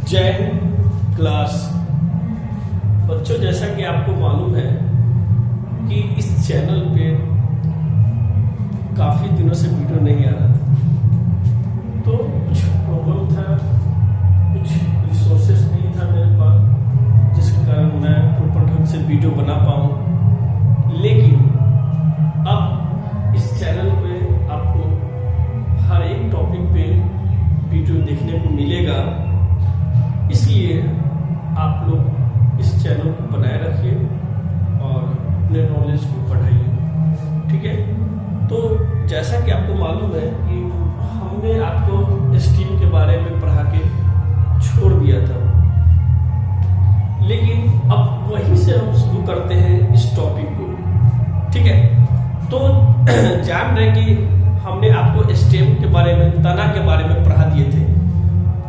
जय हिंद क्लास। बच्चों, जैसा कि आपको मालूम है कि इस चैनल पे काफी दिनों से वीडियो नहीं आ रहा था, तो कुछ प्रॉब्लम था, कुछ रिसोर्सेस नहीं था मेरे पास, जिसके कारण मैं प्रॉपर ढंग से वीडियो बना पाऊँ। लेकिन अब इस चैनल पे आपको हर एक टॉपिक पे वीडियो देखने को मिलेगा, इसलिए आप लोग इस चैनल को बनाए रखिए और अपने नॉलेज को बढ़ाइए। ठीक है, तो जैसा कि आपको मालूम है कि हमने आपको स्टीम के बारे में पढ़ा के छोड़ दिया था, लेकिन अब वहीं से हम शुरू करते हैं इस टॉपिक को। ठीक है, तो जान रहे कि हमने आपको स्टेम के बारे में, तना के बारे में पढ़ा दिए थे,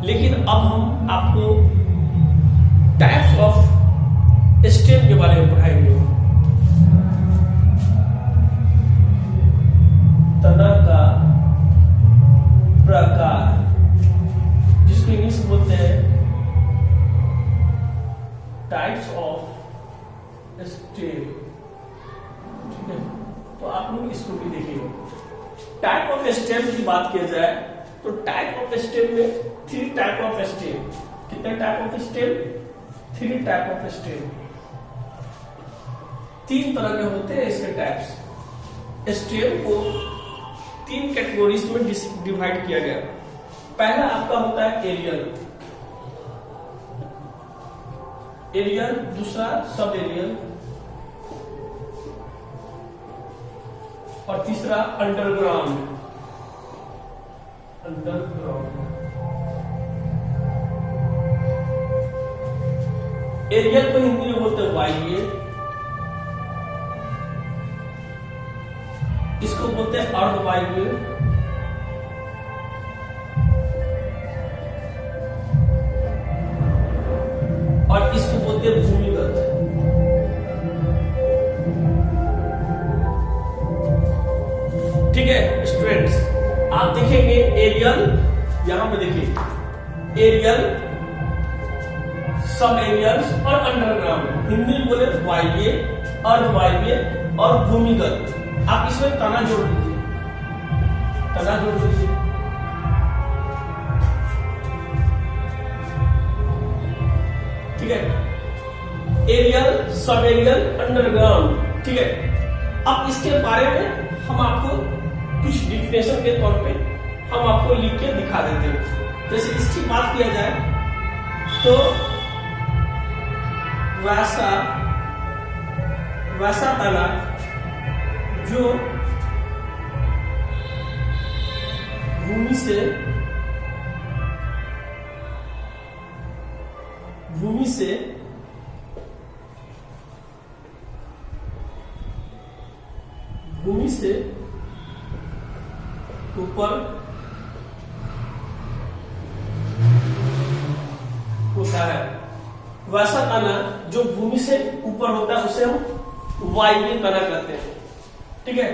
लेकिन अब हम आपको टाइप्स ऑफ स्टेम के बारे में पढ़ाएंगे। तना का प्रकार, जिसको इंग्लिश में बोलते हैं टाइप्स ऑफ स्टेम। ठीक है, तो आप लोग इसको भी देखिए। टाइप ऑफ स्टेम की बात किया जाए तो टाइप ऑफ स्टेम में 3 टाइप ऑफ स्टेम। कितने type of stem? 3 type of stem. 3 तरह के होते हैं इसके टाइप्स। स्टेम को 3 कैटेगरीज में डिवाइड किया गया। पहला आपका होता है एरियल, दूसरा सब एरियल और तीसरा अंडरग्राउंड। एरियल को हिंदी में बोलते हैं वायवीय, इसको बोलते हैं अर्धवायवीय, और इसको बोलते हैं भूमिगत। ठीक है स्टूडेंट्स, आप देखेंगे एरियल, यहां पे देखिए एरियल, सब एरियल्स और अंडरग्राउंड। हिंदी में बोले वायवीय, अर्धवायवीय और भूमिगत। आप इसमें तना जोड़ दीजिए, तना जोड़ दीजिए। ठीक है, एरियल, सब एरियल, अंडरग्राउंड। ठीक है, अब इसके बारे में हम आपको कुछ डिफिनेशन के तौर पे हम आपको लिख के दिखा देते हैं। जैसे इसकी बात किया जाए तो वैसा तना जो भूमि से ऊपर होता है। वैसा तना जो भूमि से ऊपर होता है उसे हम वायवीय तना कहते हैं। ठीक है,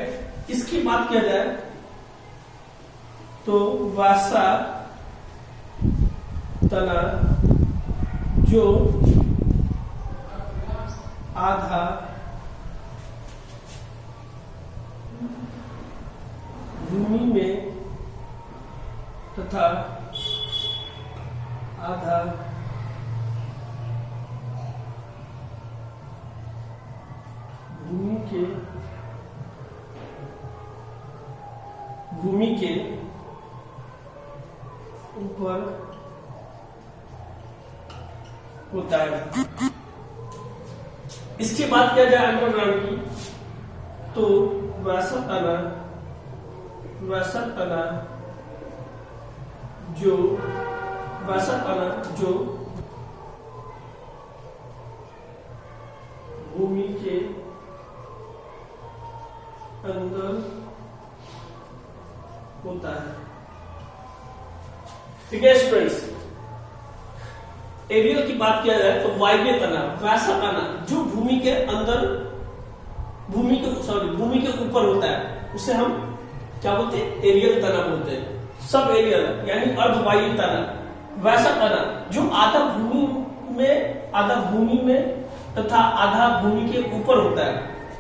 इसकी बात किया जाए तो वैसा तना जो आधा भूमि में तथा आधा भूमि के ऊपर होता है। इसकी बात किया जाए अंडरग्राउंड की तो वैसा तना जो भूमि के अंदर होता है। ठीक है स्टूडेंट्स, एरियल की बात किया जाए तो वायवीय तना, वैसा तना जो भूमि के अंदर, भूमि के ऊपर होता है, उसे हम क्या बोलते हैं? एरियल तना बोलते हैं। सब एरियल यानी अर्धवायु तना वैसा तना जो आधा भूमि में तथा आधा भूमि के ऊपर होता है,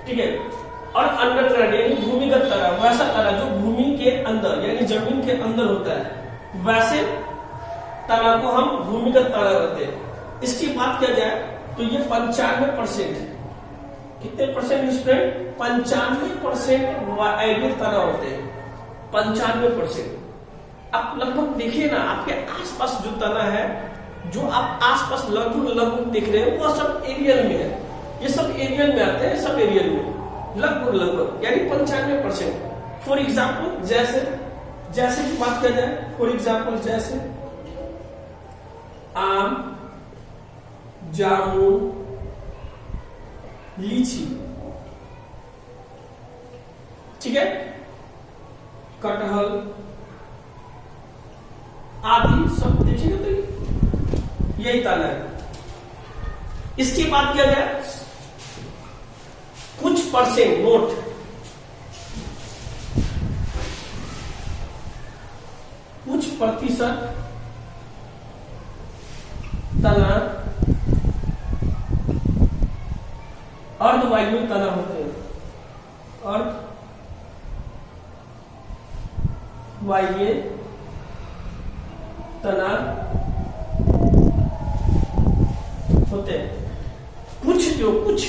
ठीक है। और अंडरग्राउंड यानी भूमिगत तना, वैसा तना जो भूमि के अंदर यानी जमीन के अंदर होता है, वैसे तना को हम भूमिगत तना कहते हैं। इसकी बात किया जाए तो ये 95%, कितने परसेंट स्टूडेंट? 95% आइडियल तना होते हैं, 95%। आप लगभग देखिए ना, आपके आसपास जो तना है, जो आप आसपास लगभग देख रहे हैं, वो सब एरियल में है। ये सब एरियल में आते हैं, सब एरियल में लगभग यानी 95%। फॉर एग्जाम्पल जैसे की बात किया जाए, फॉर एग्जाम्पल जैसे आम, जामुन, लीची, ठीक है, कटहल आदि सब देखिएगा तो यही तना है। इसकी बात किया जाए कुछ परसेंट नोट, कुछ प्रतिशत तना अर्धवायु तना होते हैं, अर्धवायु तना होते हैं। कुछ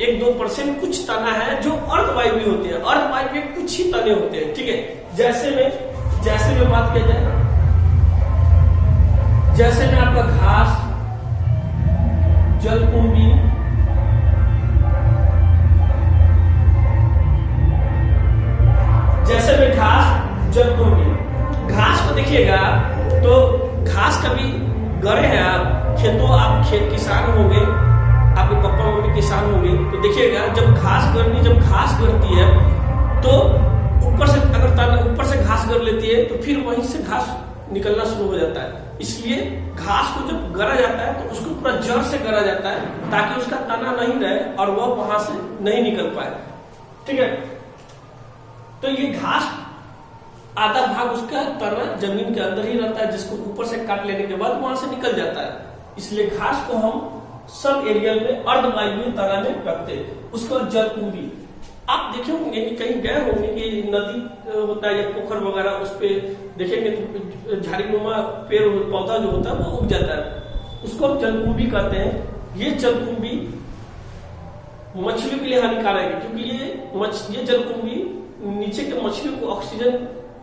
1-2% कुछ तना है जो अर्धवायु होते हैं, अर्धवायु में कुछ ही तने होते हैं, ठीक है। जैसे में बात किया जाए, जैसे में आपका घास, जलकुंभी, जैसे में घास, जलकुंभी। घास को देखिएगा तो घास कभी गड़े हैं आप खेतों, आप खेत किसान होंगे, आपके पापा मम्मी किसान होंगे, तो देखिएगा जब घास गड़ती है तो ऊपर से अगर तना ऊपर से घास गड़ लेती है तो फिर वहीं से घास निकलना शुरू हो जाता है। इसलिए घास को जब गड़ा जाता है तो उसको पूरा जड़ से गड़ा जाता है ताकि उसका तना नहीं रहे और वह वहां से नहीं निकल पाए, ठीक है। तो ये घास आधा भाग उसका तना जमीन के अंदर ही रहता है, जिसको ऊपर से काट लेने के बाद वहां से निकल जाता है। इसलिए घास को हम सब एरियल में अर्धवायु तना में रखते हैं। उसको जलकुंभी, आप देखे होंगे कि कहीं गए होंगे कि नदी होता है या पोखर वगैरह, उस पे देखेंगे तो झाड़ीनुमा पेड़ पौधा जो होता है वो उग जाता है, उसको हम जलकुंभी कहते हैं। ये जलकुंभी मछलियों के लिए हानिकारक है, क्योंकि ये जलकुंभी नीचे के मछलियों को ऑक्सीजन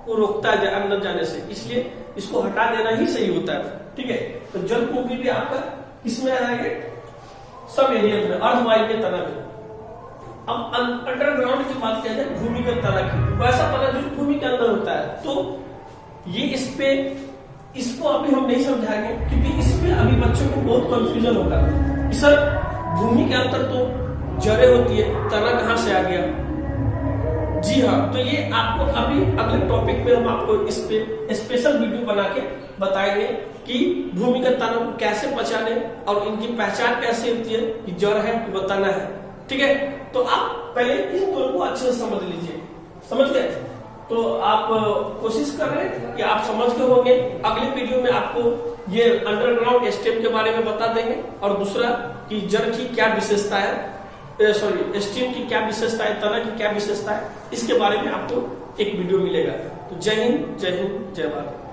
को रोकता है अंदर जाने से, इसलिए इसको हटा देना ही सही होता है, ठीक है। तो जलकुंभी भी आपका किसमें आएंगे? सब एरिया में, अर्धवायु के तना में। अब अंडरग्राउंड की बात किया जाए, भूमिगत तना की, वैसा तना जो भूमि के अंदर होता है, तो ये इसको अभी हम नहीं समझाएंगे क्योंकि इसमें अभी बच्चों को बहुत कंफ्यूजन होगा। सर भूमि के अंदर तो जड़ें होती है, तना कहां से आ गया? जी हाँ, तो ये आपको अभी अगले टॉपिक में हम आपको इस पे स्पेशल वीडियो बना के बताएंगे कि भूमिगत तना को कैसे पहचाने और इनकी पहचान कैसे होती है कि जड़ है कि वो तना है, ठीक है। तो आप पहले इन दोनों को अच्छे से समझ लीजिए, समझ गए? तो आप कोशिश कर रहे हैं कि आप समझ गए होंगे। अगले वीडियो में आपको ये अंडरग्राउंड स्टेम के बारे में बता देंगे और दूसरा कि जड़ की क्या विशेषता है, स्टेम की क्या विशेषता है, तना की क्या विशेषता है, इसके बारे में आपको एक वीडियो मिलेगा। तो जय हिंद, जय भारत।